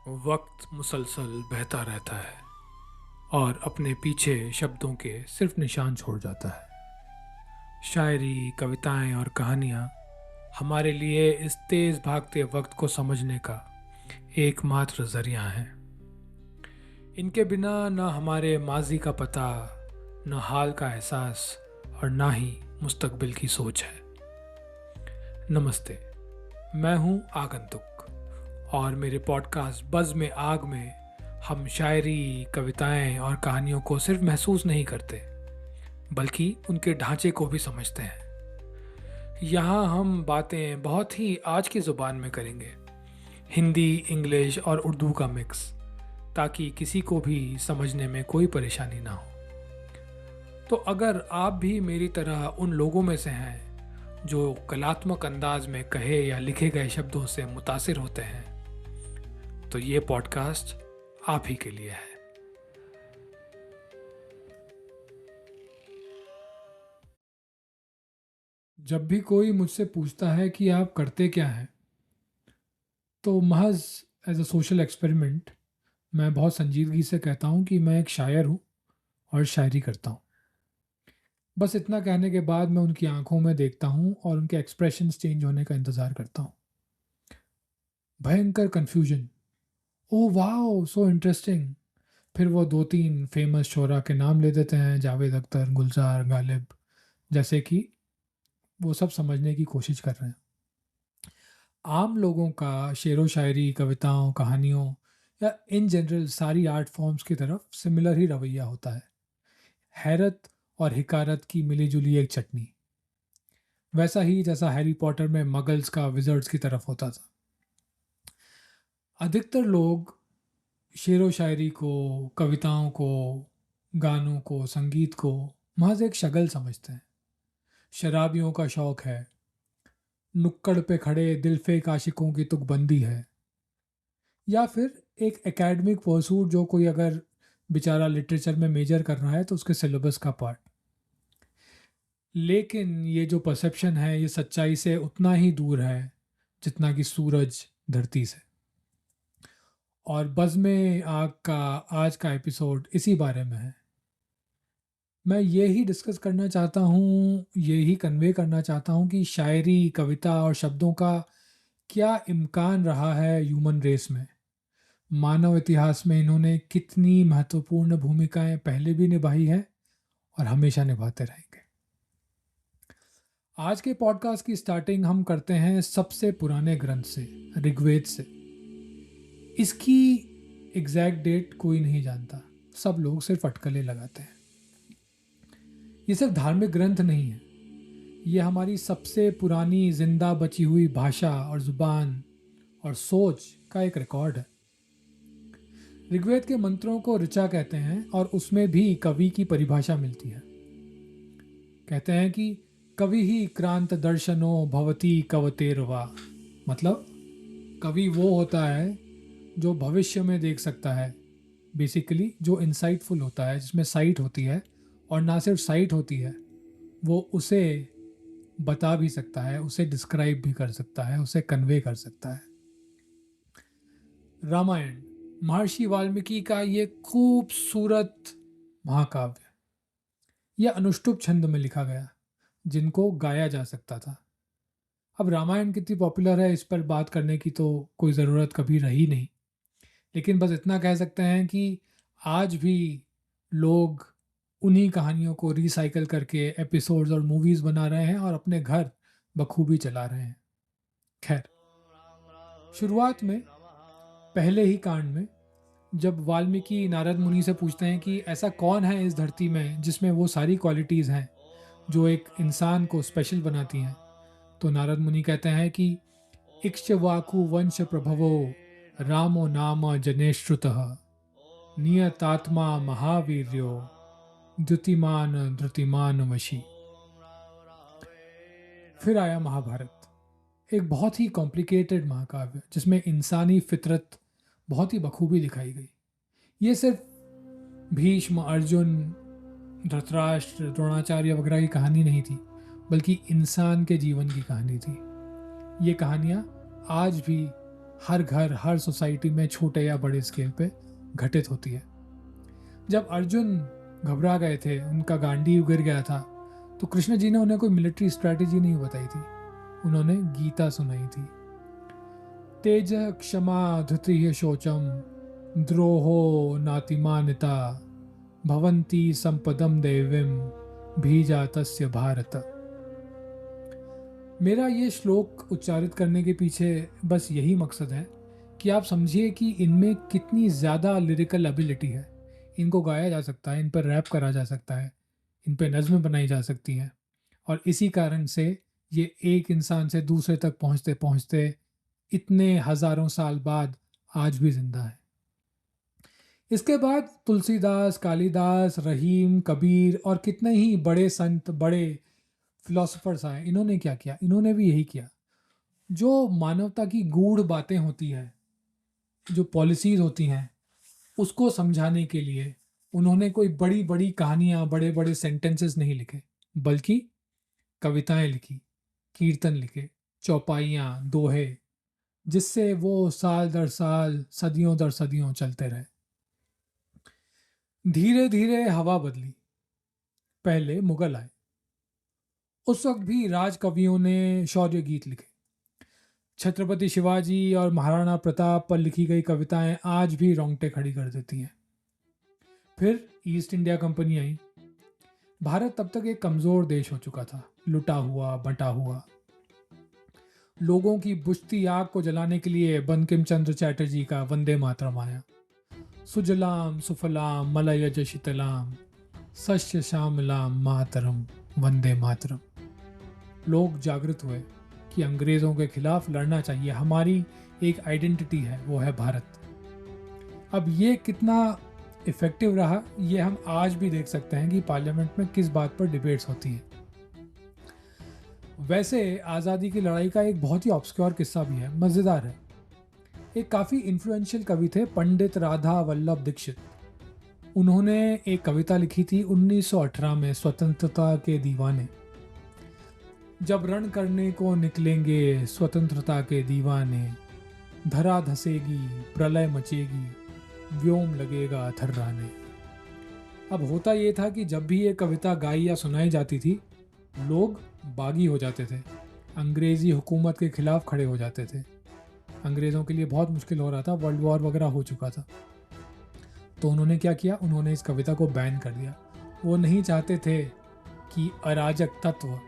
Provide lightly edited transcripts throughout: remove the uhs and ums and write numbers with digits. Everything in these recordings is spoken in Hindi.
वक्त मुसलसल बहता रहता है और अपने पीछे शब्दों के सिर्फ निशान छोड़ जाता है। शायरी, कविताएं और कहानियाँ हमारे लिए इस तेज़ भागते वक्त को समझने का एकमात्र जरिया हैं। इनके बिना न हमारे माजी का पता, न हाल का एहसास और ना ही मुस्तकबिल की सोच है। नमस्ते, मैं हूँ आगंतुक और मेरे पॉडकास्ट बज़ में आग में हम शायरी, कविताएं और कहानियों को सिर्फ महसूस नहीं करते बल्कि उनके ढांचे को भी समझते हैं। यहाँ हम बातें बहुत ही आज की ज़ुबान में करेंगे, हिंदी, इंग्लिश और उर्दू का मिक्स, ताकि किसी को भी समझने में कोई परेशानी ना हो। तो अगर आप भी मेरी तरह उन लोगों में से हैं जो कलात्मक अंदाज में कहे या लिखे गए शब्दों से मुतासिर होते हैं, तो ये पॉडकास्ट आप ही के लिए है। जब भी कोई मुझसे पूछता है कि आप करते क्या हैं, तो महज एज अ सोशल एक्सपेरिमेंट मैं बहुत संजीदगी से कहता हूँ कि मैं एक शायर हूँ और शायरी करता हूँ। बस इतना कहने के बाद मैं उनकी आंखों में देखता हूँ और उनके एक्सप्रेशंस चेंज होने का इंतज़ार करता हूँ। भयंकर confusion, oh wow so interesting. फिर वो दो तीन फेमस शोरा के नाम ले देते हैं, जावेद अख्तर, गुलजार, गालिब, जैसे कि वो सब समझने की कोशिश कर रहे हैं। आम लोगों का शेरो शायरी, कविताओं, कहानियों या इन जनरल सारी आर्ट फॉर्म्स की तरफ सिमिलर ही रवैया होता है। हैरत और हिकारत की मिली जुली एक चटनी, वैसा ही जैसा हैरी पॉटर में मगल्स का विजर्ड्स की तरफ होता था। अधिकतर लोग शेरो शायरी को, कविताओं को, गानों को, संगीत को महज एक शगल समझते हैं। शराबियों का शौक है, नुक्कड़ पे खड़े दिलफेक आशिकों की तुकबंदी है, या फिर एक एकेडमिक परसूट जो कोई अगर बेचारा लिटरेचर में मेजर कर रहा है तो उसके सिलेबस का पार्ट। लेकिन ये जो परसेप्शन है ये सच्चाई से उतना ही दूर है जितना कि सूरज धरती से। और बज़ में आग का आज का एपिसोड इसी बारे में है। मैं ये ही डिस्कस करना चाहता हूँ, ये ही कन्वे करना चाहता हूँ कि शायरी, कविता और शब्दों का क्या इम्कान रहा है ह्यूमन रेस में। मानव इतिहास में इन्होंने कितनी महत्वपूर्ण भूमिकाएं पहले भी निभाई हैं और हमेशा निभाते रहेंगे। आज के पॉडकास्ट की स्टार्टिंग हम करते हैं सबसे पुराने ग्रंथ से, ऋग्वेद से। इसकी एग्जैक्ट डेट कोई नहीं जानता, सब लोग सिर्फ अटकलें लगाते हैं। ये सिर्फ धार्मिक ग्रंथ नहीं है, ये हमारी सबसे पुरानी जिंदा बची हुई भाषा और जुबान और सोच का एक रिकॉर्ड है। ऋग्वेद के मंत्रों को ऋचा कहते हैं और उसमें भी कवि की परिभाषा मिलती है। कहते हैं कि कवि ही क्रांत दर्शनो भवती कवतेरवा, मतलब कवि वो होता है जो भविष्य में देख सकता है, बेसिकली जो इंसाइटफुल होता है, जिसमें साइट होती है, और ना सिर्फ साइट होती है, वो उसे बता भी सकता है, उसे डिस्क्राइब भी कर सकता है, उसे कन्वे कर सकता है। रामायण महर्षि वाल्मीकि का ये खूबसूरत महाकाव्य, यह अनुष्टुप छंद में लिखा गया, जिनको गाया जा सकता था। अब रामायण कितनी पॉपुलर है इस पर बात करने की तो कोई ज़रूरत कभी रही नहीं, लेकिन बस इतना कह सकते हैं कि आज भी लोग उन्हीं कहानियों को रिसाइकल करके एपिसोड्स और मूवीज़ बना रहे हैं और अपने घर बखूबी चला रहे हैं। खैर, शुरुआत में पहले ही कांड में जब वाल्मीकि नारद मुनि से पूछते हैं कि ऐसा कौन है इस धरती में जिसमें वो सारी क्वालिटीज़ हैं जो एक इंसान को स्पेशल बनाती हैं, तो नारद मुनि कहते हैं कि इक्ष्वाकु वंश प्रभवो रामो नाम जनेश्रुतः नियतात्मा महावीर्यो द्युतिमान धृतिमान वशी। फिर आया महाभारत, एक बहुत ही कॉम्प्लिकेटेड महाकाव्य जिसमें इंसानी फितरत बहुत ही बखूबी दिखाई गई। ये सिर्फ भीष्म, अर्जुन, धृतराष्ट्र, द्रोणाचार्य वगैरह की कहानी नहीं थी, बल्कि इंसान के जीवन की कहानी थी। ये कहानियाँ आज भी हर घर, हर सोसाइटी में छोटे या बड़े स्केल पे घटित होती है। जब अर्जुन घबरा गए थे, उनका गांडी गिर गया था, तो कृष्ण जी ने उन्हें कोई मिलिट्री स्ट्रैटेजी नहीं बताई थी, उन्होंने गीता सुनाई थी। तेज क्षमा धृतिः शोचम द्रोहो नातिमानिता भवन्ति संपदम देवीम भीजातस्य भारत। मेरा ये श्लोक उच्चारित करने के पीछे बस यही मकसद है कि आप समझिए कि इनमें कितनी ज़्यादा लिरिकल एबिलिटी है। इनको गाया जा सकता है, इन पर रैप करा जा सकता है, इन पर नज़्में बनाई जा सकती हैं, और इसी कारण से ये एक इंसान से दूसरे तक पहुंचते पहुंचते इतने हज़ारों साल बाद आज भी जिंदा है। इसके बाद तुलसीदास, कालिदास, रहीम, कबीर और कितने ही बड़े संत, बड़े फिलोसोफर्स आए। इन्होंने क्या किया? इन्होंने भी यही किया। जो मानवता की गूढ़ बातें होती हैं, जो पॉलिसीज होती हैं, उसको समझाने के लिए उन्होंने कोई बड़ी बड़ी कहानियाँ, बड़े बड़े सेंटेंसेस नहीं लिखे, बल्कि कविताएं लिखी, कीर्तन लिखे, चौपाइयाँ, दोहे, जिससे वो साल दर साल, सदियों दर सदियों चलते रहे। धीरे धीरे हवा बदली। पहले मुगल आए, उस वक्त भी राज कवियों ने शौर्य गीत लिखे। छत्रपति शिवाजी और महाराणा प्रताप पर लिखी गई कविताएं आज भी रोंगटे खड़ी कर देती हैं। फिर ईस्ट इंडिया कंपनी आई। भारत तब तक एक कमजोर देश हो चुका था, लुटा हुआ, बटा हुआ। लोगों की बुझती आग को जलाने के लिए बंकिम चंद्र चैटर्जी का वंदे मातरम आया। सुजलाम सुफलाम मलयज शीतलाम सस्य श्यामलाम मातरम वंदे मातरम। लोग जागृत हुए कि अंग्रेज़ों के खिलाफ लड़ना चाहिए, हमारी एक आइडेंटिटी है, वो है भारत। अब ये कितना इफ़ेक्टिव रहा, ये हम आज भी देख सकते हैं कि पार्लियामेंट में किस बात पर डिबेट्स होती हैं। वैसे आज़ादी की लड़ाई का एक बहुत ही ऑब्सक्योर किस्सा भी है, मज़ेदार है। एक काफ़ी इन्फ्लुएंशियल कवि थे पंडित राधा वल्लभ दीक्षित। उन्होंने एक कविता लिखी थी 1918 में, स्वतंत्रता के दीवाने। जब रण करने को निकलेंगे स्वतंत्रता के दीवाने, धरा धसेगी प्रलय मचेगी व्योम लगेगा थर्राने। अब होता ये था कि जब भी ये कविता गाई या सुनाई जाती थी, लोग बागी हो जाते थे, अंग्रेज़ी हुकूमत के खिलाफ खड़े हो जाते थे। अंग्रेज़ों के लिए बहुत मुश्किल हो रहा था, वर्ल्ड वॉर वगैरह हो चुका था। तो उन्होंने क्या किया? उन्होंने इस कविता को बैन कर दिया। वो नहीं चाहते थे कि अराजक तत्व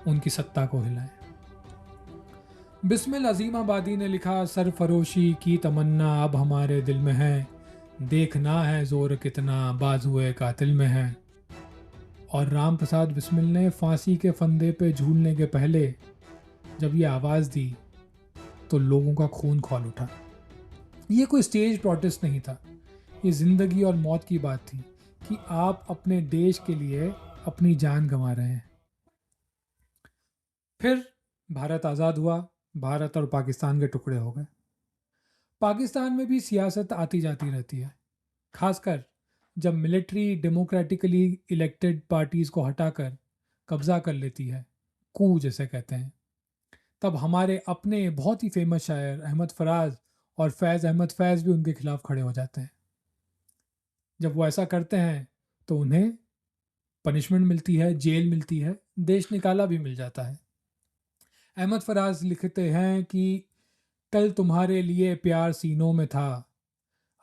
उनकी सत्ता को हिलाएं। बिस्मिल अजीमाबादी ने लिखा, सरफरोशी की तमन्ना अब हमारे दिल में है, देखना है जोर कितना बाजुए कातिल में है। और राम प्रसाद बिस्मिल ने फांसी के फंदे पे झूलने के पहले जब ये आवाज़ दी तो लोगों का खून खौल उठा। ये कोई स्टेज प्रोटेस्ट नहीं था, ये ज़िंदगी और मौत की बात थी कि आप अपने देश के लिए अपनी जान गंवा रहे हैं। फिर भारत आज़ाद हुआ, भारत और पाकिस्तान के टुकड़े हो गए। पाकिस्तान में भी सियासत आती जाती रहती है, खासकर जब मिलिट्री डेमोक्रेटिकली इलेक्टेड पार्टीज़ को हटाकर कब्जा कर लेती है, कू जैसे कहते हैं। तब हमारे अपने बहुत ही फेमस शायर अहमद फराज और फैज़ अहमद फैज़ भी उनके खिलाफ खड़े हो जाते हैं। जब वो ऐसा करते हैं तो उन्हें पनिशमेंट मिलती है, जेल मिलती है, देश निकाला भी मिल जाता है। अहमद फराज लिखते हैं कि कल तुम्हारे लिए प्यार सीनों में था,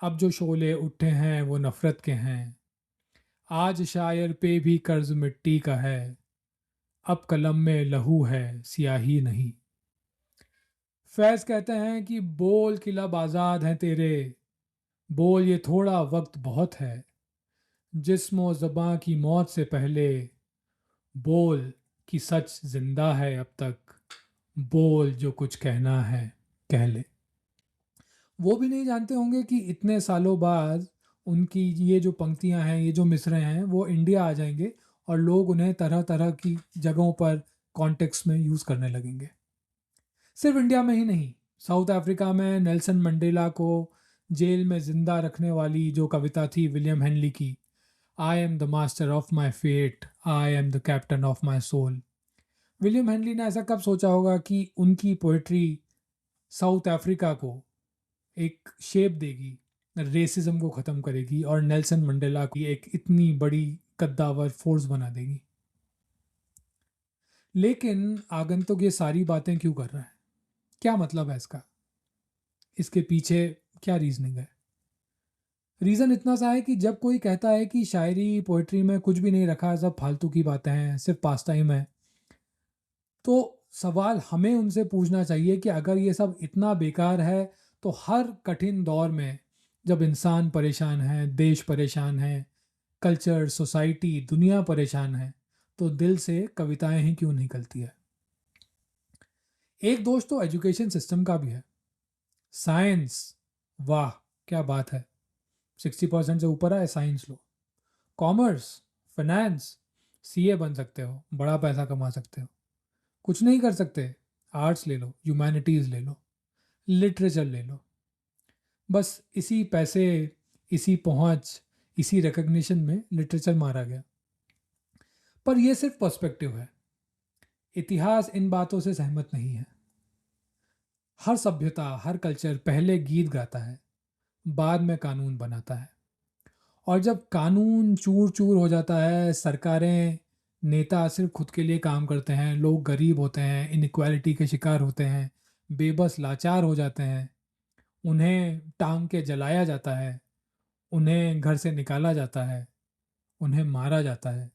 अब जो शोले उठे हैं वो नफ़रत के हैं। आज शायर पे भी कर्ज मिट्टी का है, अब कलम में लहू है सियाही नहीं। फैज़ कहते हैं कि बोल कि लब आज़ाद हैं तेरे, बोल ये थोड़ा वक्त बहुत है, जिस्म व ज़बां की मौत से पहले, बोल कि सच जिंदा है अब तक, बोल जो कुछ कहना है कह ले। वो भी नहीं जानते होंगे कि इतने सालों बाद उनकी ये जो पंक्तियां हैं, ये जो मिसरे हैं, वो इंडिया आ जाएंगे और लोग उन्हें तरह तरह की जगहों पर कॉन्टेक्स्ट में यूज़ करने लगेंगे। सिर्फ इंडिया में ही नहीं, साउथ अफ्रीका में नेल्सन मंडेला को जेल में ज़िंदा रखने वाली जो कविता थी विलियम हेनली की, I am the master of my fate, I am the captain of my soul. William Henley ने ऐसा कब सोचा होगा कि उनकी पोइट्री साउथ अफ्रीका को एक शेप देगी, रेसिज्म को ख़त्म करेगी और नेल्सन मंडेला की एक इतनी बड़ी कद्दावर फोर्स बना देगी। लेकिन आगंतुक ये सारी बातें क्यों कर रहा है? क्या मतलब है इसका? इसके पीछे क्या रीजनिंग है? रीज़न इतना सा है कि जब कोई कहता है कि शायरी पोइट्री में कुछ भी नहीं रखा, सब फालतू की बातें हैं, सिर्फ पास टाइम है, तो सवाल हमें उनसे पूछना चाहिए कि अगर ये सब इतना बेकार है, तो हर कठिन दौर में जब इंसान परेशान है, देश परेशान है, कल्चर, सोसाइटी, दुनिया परेशान है, तो दिल से कविताएं ही क्यों निकलती है? एक दोष तो एजुकेशन सिस्टम का भी है। साइंस, वाह क्या बात है, 60% से ऊपर आए साइंस लो। कॉमर्स, फाइनेंस, सीए बन सकते हो, बड़ा पैसा कमा सकते हो। कुछ नहीं कर सकते, आर्ट्स ले लो, ह्यूमैनिटीज़ ले लो, लिटरेचर ले लो। बस इसी पैसे, इसी पहुंच, इसी रिकग्निशन में लिटरेचर मारा गया। पर यह सिर्फ पर्सपेक्टिव है। इतिहास इन बातों से सहमत नहीं है। हर सभ्यता, हर कल्चर पहले गीत गाता है, बाद में कानून बनाता है। और जब कानून चूर चूर हो जाता है, सरकारें, नेता सिर्फ खुद के लिए काम करते हैं, लोग गरीब होते हैं, इनइक्वालिटी के शिकार होते हैं, बेबस लाचार हो जाते हैं, उन्हें टांग के जलाया जाता है, उन्हें घर से निकाला जाता है, उन्हें मारा जाता है,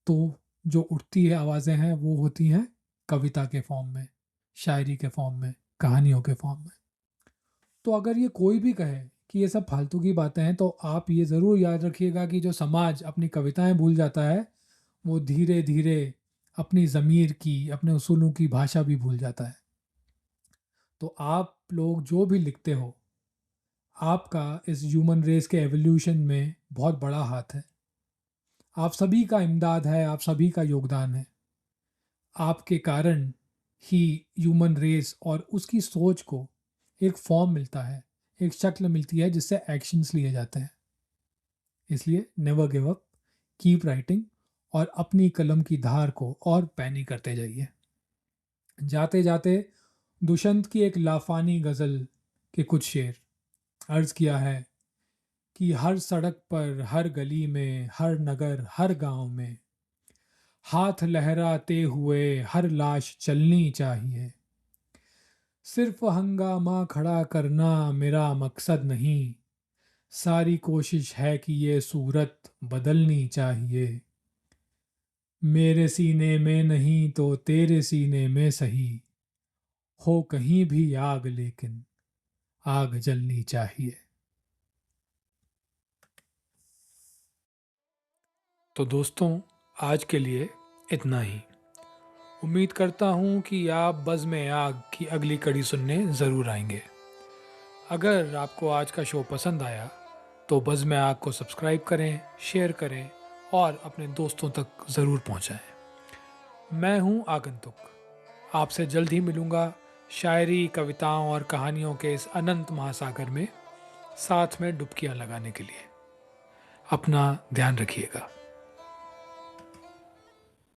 तो जो उठती है आवाज़ें हैं वो होती हैं कविता के फॉर्म में, शायरी के फॉर्म में, कहानियों के फॉर्म में। तो अगर ये कोई भी कहे कि ये सब फालतू की बातें हैं, तो आप ये ज़रूर याद रखिएगा कि जो समाज अपनी कविताएं भूल जाता है, वो धीरे धीरे अपनी ज़मीर की, अपने उसूलों की भाषा भी भूल जाता है। तो आप लोग जो भी लिखते हो, आपका इस ह्यूमन रेस के एवोल्यूशन में बहुत बड़ा हाथ है। आप सभी का इमदाद है, आप सभी का योगदान है। आपके कारण ही ह्यूमन रेस और उसकी सोच को एक फॉर्म मिलता है, एक शक्ल मिलती है जिससे एक्शंस लिए जाते हैं। इसलिए never give up, keep writing और अपनी कलम की धार को और पैनी करते जाइए। जाते जाते दुष्यंत की एक लाफानी गज़ल के कुछ शेर अर्ज किया है कि हर सड़क पर, हर गली में, हर नगर, हर गांव में हाथ लहराते हुए हर लाश चलनी चाहिए। सिर्फ हंगामा खड़ा करना मेरा मकसद नहीं, सारी कोशिश है कि ये सूरत बदलनी चाहिए। मेरे सीने में नहीं तो तेरे सीने में सही, हो कहीं भी आग लेकिन आग जलनी चाहिए। तो दोस्तों, आज के लिए इतना ही। उम्मीद करता हूँ कि आप बज़ में आग की अगली कड़ी सुनने ज़रूर आएंगे। अगर आपको आज का शो पसंद आया तो बज़ में आग को सब्सक्राइब करें, शेयर करें और अपने दोस्तों तक ज़रूर पहुँचाएं। मैं हूँ आगंतुक, आपसे जल्द ही मिलूँगा शायरी, कविताओं और कहानियों के इस अनंत महासागर में साथ में डुबकियाँ लगाने के लिए। अपना ध्यान रखिएगा।